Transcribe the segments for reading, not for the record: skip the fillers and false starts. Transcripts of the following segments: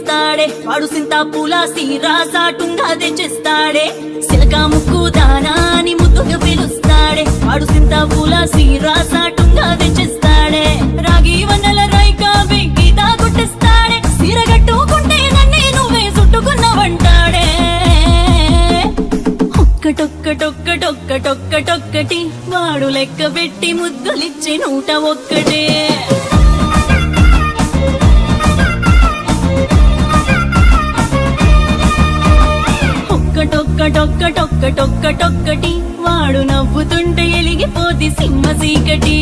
పిలుస్తాడే వాడు సింతా పూల సీరా సాటుంగా తెచ్చిస్తాడే సిలక ముక్కు దానా అని ముద్దుగా పిలుస్తాడే వాడు సింతా పూల సీరా సాటుంగా తెచ్చిస్తాడే రాగి వన్నెల రైకా గీతా కొట్టిస్తాడే సీర కట్టుకుంటే నన్నే నువ్వే చుట్టుకున్నావంటాడే ఒక్కటొక్కటొక్కటొక్కటొక్కటి వాడు లెక్క పెట్టి ముద్దులిచ్చి 101 ఒక్కటొక్కటొక్కటొక్కటి వాడు నవ్వుతుంటే ఎలిగిపోతి సింహ చీకటి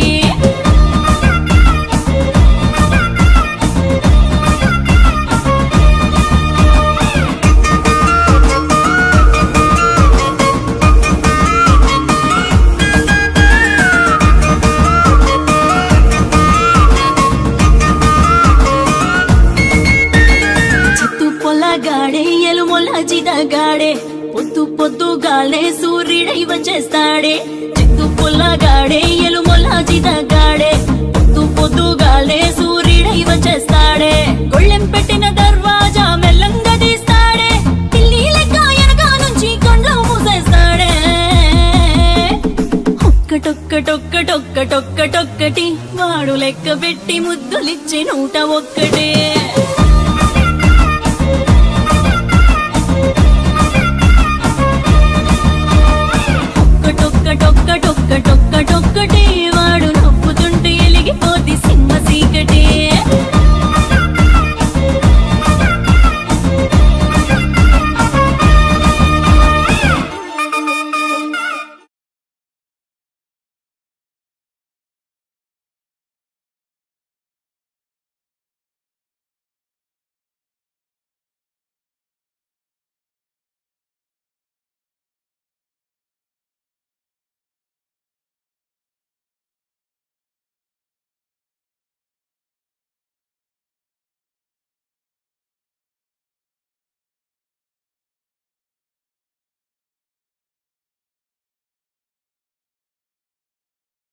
గాడే ఎలుమొల జిదగాడే పొద్దుగాలే సూర్యుడై వచ్చేస్తాడే చిత్తు పొల్లగాడే ఎలుమొల జిదగాడే పొద్దుగాలే సూర్యుడై వచ్చేస్తాడే గొళ్ళెం పెట్టిన దర్వాజా మెల్లంగా తీస్తాడే పిల్లి లెక్క ఎనక నుంచి కొండ్లు మూసేస్తాడే ఒక్కటొక్కటొక్కటొక్కటొక్కటి వాడు లెక్క పెట్టి ముద్దులిచ్చి 101